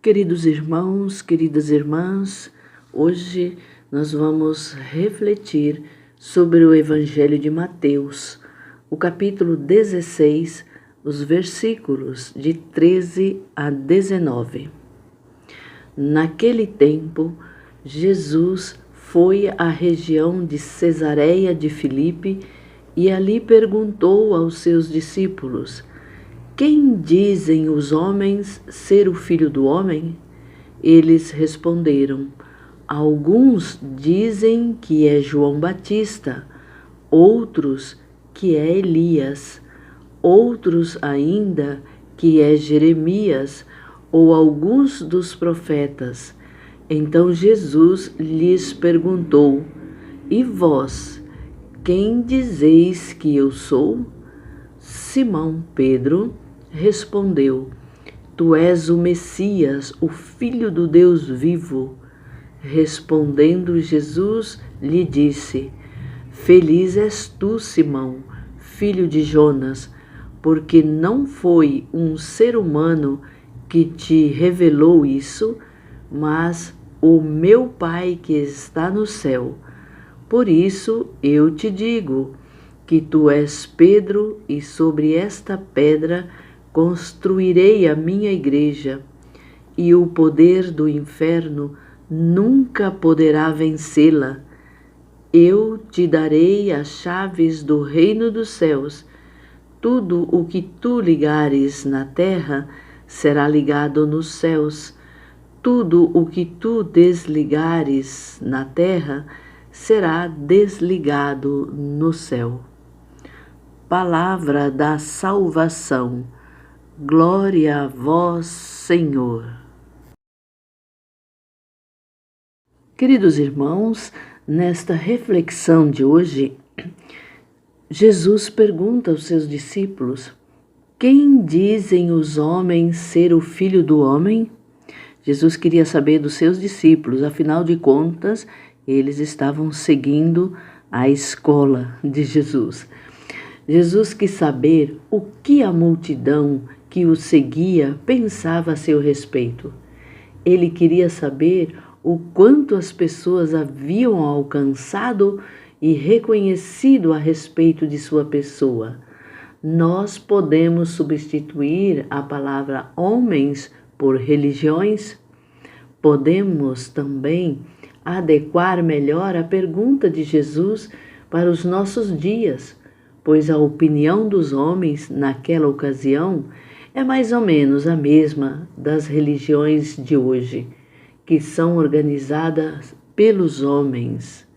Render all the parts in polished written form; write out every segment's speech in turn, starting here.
Queridos irmãos, queridas irmãs, hoje nós vamos refletir sobre o Evangelho de Mateus, o capítulo 16, os versículos de 13 a 19. Naquele tempo, Jesus foi à região de Cesareia de Filipe e ali perguntou aos seus discípulos: quem dizem os homens ser o Filho do Homem? Eles responderam: alguns dizem que é João Batista, outros que é Elias, outros ainda que é Jeremias ou alguns dos profetas. Então Jesus lhes perguntou: e vós, quem dizeis que eu sou? Simão Pedro respondeu: tu és o Messias, o Filho do Deus vivo. Respondendo Jesus, lhe disse: feliz és tu, Simão, filho de Jonas, porque não foi um ser humano que te revelou isso, mas o meu Pai que está no céu. Por isso eu te digo que tu és Pedro, e sobre esta pedra construirei a minha igreja, e o poder do inferno nunca poderá vencê-la. Eu te darei as chaves do reino dos céus. Tudo o que tu ligares na terra será ligado nos céus. Tudo o que tu desligares na terra será desligado no céu. Palavra da salvação. Glória a vós, Senhor. Queridos irmãos, nesta reflexão de hoje, Jesus pergunta aos seus discípulos: quem dizem os homens ser o Filho do Homem? Jesus queria saber dos seus discípulos, afinal de contas, eles estavam seguindo a escola de Jesus. Jesus quis saber o que a multidão que o seguia pensava a seu respeito. Ele queria saber o quanto as pessoas haviam alcançado e reconhecido a respeito de sua pessoa. Nós podemos substituir a palavra homens por religiões? Podemos também adequar melhor a pergunta de Jesus para os nossos dias, pois a opinião dos homens naquela ocasião é mais ou menos a mesma das religiões de hoje, que são organizadas pelos homens.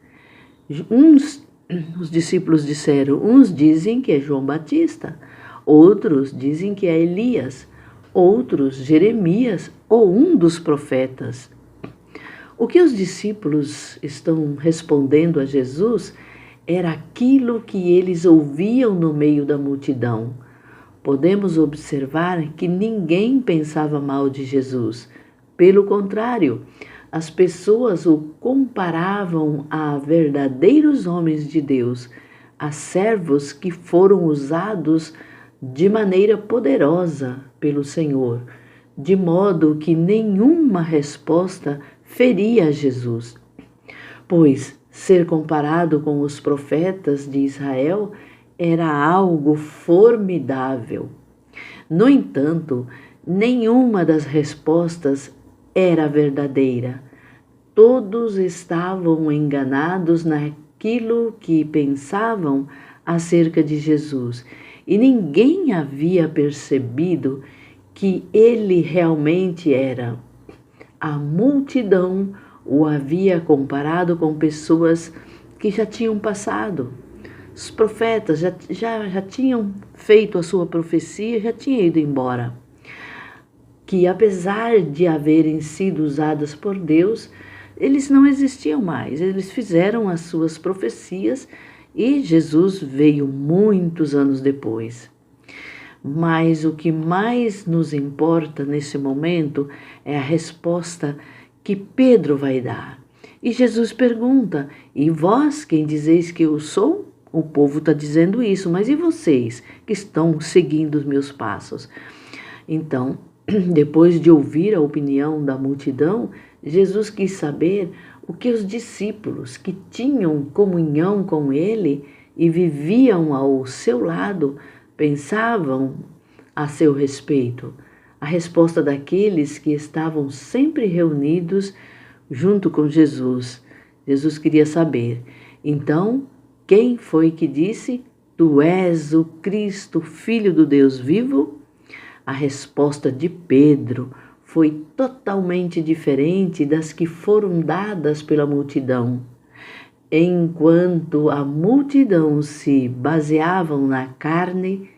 Os discípulos disseram, uns dizem que é João Batista, outros dizem que é Elias, outros Jeremias ou um dos profetas. O que os discípulos estão respondendo a Jesus era aquilo que eles ouviam no meio da multidão. Podemos observar que ninguém pensava mal de Jesus. Pelo contrário, as pessoas o comparavam a verdadeiros homens de Deus, a servos que foram usados de maneira poderosa pelo Senhor, de modo que nenhuma resposta feria Jesus. Pois ser comparado com os profetas de Israel era algo formidável. No entanto, nenhuma das respostas era verdadeira. Todos estavam enganados naquilo que pensavam acerca de Jesus, e ninguém havia percebido que ele realmente era. A multidão o havia comparado com pessoas que já tinham passado. Os profetas já tinham feito a sua profecia, já tinham ido embora. Que apesar de haverem sido usadas por Deus, eles não existiam mais. Eles fizeram as suas profecias e Jesus veio muitos anos depois. Mas o que mais nos importa nesse momento é a resposta que Pedro vai dar. E Jesus pergunta: e vós, quem dizeis que eu sou? O povo está dizendo isso, mas e vocês que estão seguindo os meus passos? Então, Depois de ouvir a opinião da multidão, Jesus quis saber o que os discípulos que tinham comunhão com ele e viviam ao seu lado pensavam a seu respeito. A resposta daqueles que estavam sempre reunidos junto com Jesus. Jesus queria saber. Então, quem foi que disse: Tu és o Cristo, Filho do Deus vivo? A resposta de Pedro foi totalmente diferente das que foram dadas pela multidão. Enquanto a multidão se baseavam na carne,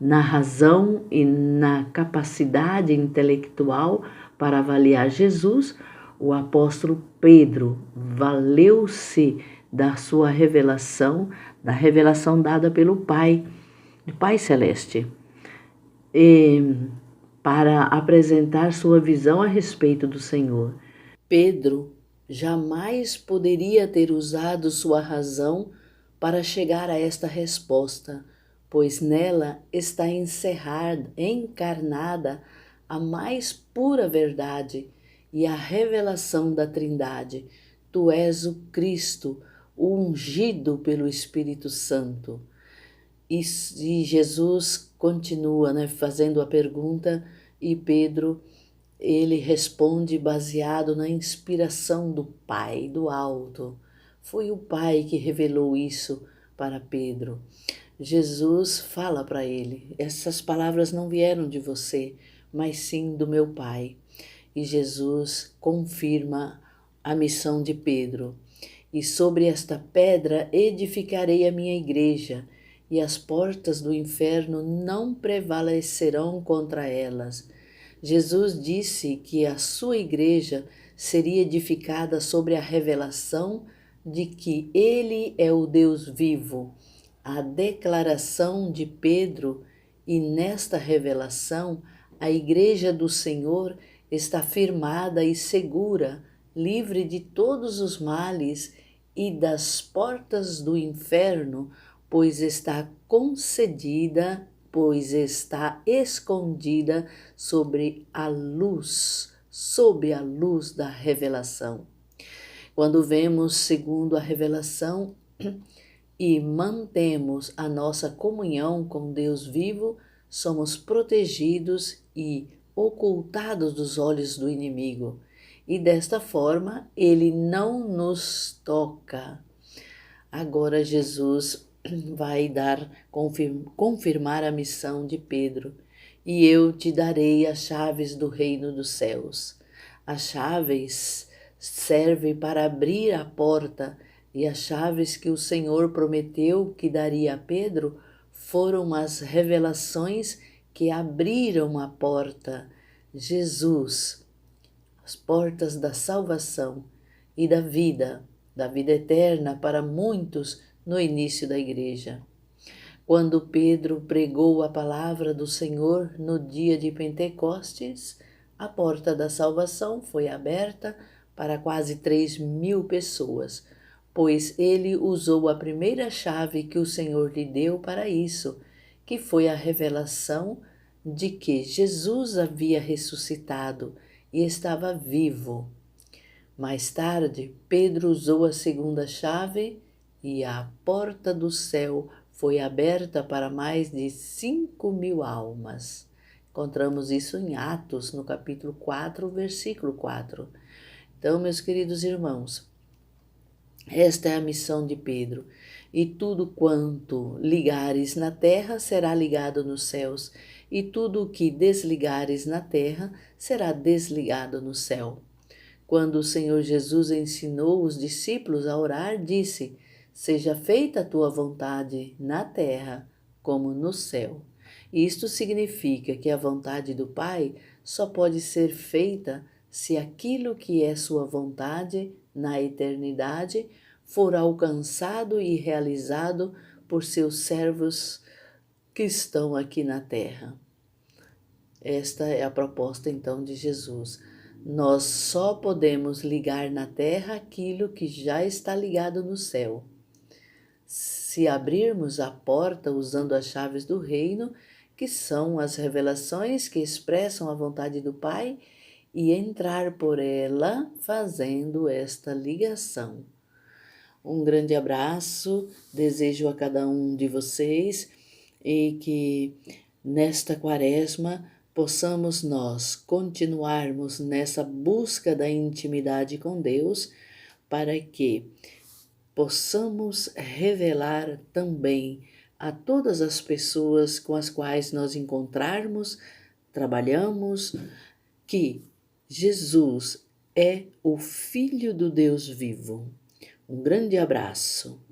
na razão e na capacidade intelectual para avaliar Jesus, o apóstolo Pedro valeu-se da sua revelação, da revelação dada pelo Pai, do Pai Celeste, para apresentar sua visão a respeito do Senhor. Pedro jamais poderia ter usado sua razão para chegar a esta resposta, pois nela está encarnada a mais pura verdade e a revelação da Trindade. Tu és o Cristo, o ungido pelo Espírito Santo. E Jesus continua, fazendo a pergunta, e Pedro, ele responde baseado na inspiração do Pai, do alto. Foi o Pai que revelou isso para Pedro. Jesus fala para ele: essas palavras não vieram de você, mas sim do meu Pai. E Jesus confirma a missão de Pedro. E sobre esta pedra edificarei a minha igreja, e as portas do inferno não prevalecerão contra elas. Jesus disse que a sua igreja seria edificada sobre a revelação de que Ele é o Deus vivo, a declaração de Pedro, e nesta revelação a igreja do Senhor está firmada e segura, livre de todos os males e das portas do inferno, pois está escondida sob a luz da revelação. Quando vemos segundo a revelação e mantemos a nossa comunhão com Deus vivo, somos protegidos e ocultados dos olhos do inimigo. E desta forma, ele não nos toca. Agora Jesus vai confirmar a missão de Pedro. E eu te darei as chaves do reino dos céus. As chaves servem para abrir a porta, e as chaves que o Senhor prometeu que daria a Pedro foram as revelações que abriram a porta. Jesus, as portas da salvação e da vida eterna para muitos no início da igreja. Quando Pedro pregou a palavra do Senhor no dia de Pentecostes, a porta da salvação foi aberta para quase 3.000 pessoas, pois ele usou a primeira chave que o Senhor lhe deu para isso, que foi a revelação de que Jesus havia ressuscitado e estava vivo. Mais tarde, Pedro usou a segunda chave e a porta do céu foi aberta para mais de 5.000 almas. Encontramos isso em Atos, no capítulo 4, versículo 4. Então, meus queridos irmãos, esta é a missão de Pedro. E tudo quanto ligares na terra será ligado nos céus, e tudo o que desligares na terra será desligado no céu. Quando o Senhor Jesus ensinou os discípulos a orar, disse: seja feita a tua vontade na terra como no céu. Isto significa que a vontade do Pai só pode ser feita se aquilo que é sua vontade na eternidade for alcançado e realizado por seus servos que estão aqui na terra. Esta é a proposta então de Jesus. Nós só podemos ligar na terra aquilo que já está ligado no céu. Se abrirmos a porta usando as chaves do reino, que são as revelações que expressam a vontade do Pai, e entrar por ela fazendo esta ligação. Um grande abraço, desejo a cada um de vocês e que nesta quaresma possamos nós continuarmos nessa busca da intimidade com Deus, para que possamos revelar também a todas as pessoas com as quais nós encontrarmos, trabalhamos, que Jesus é o Filho do Deus vivo. Um grande abraço.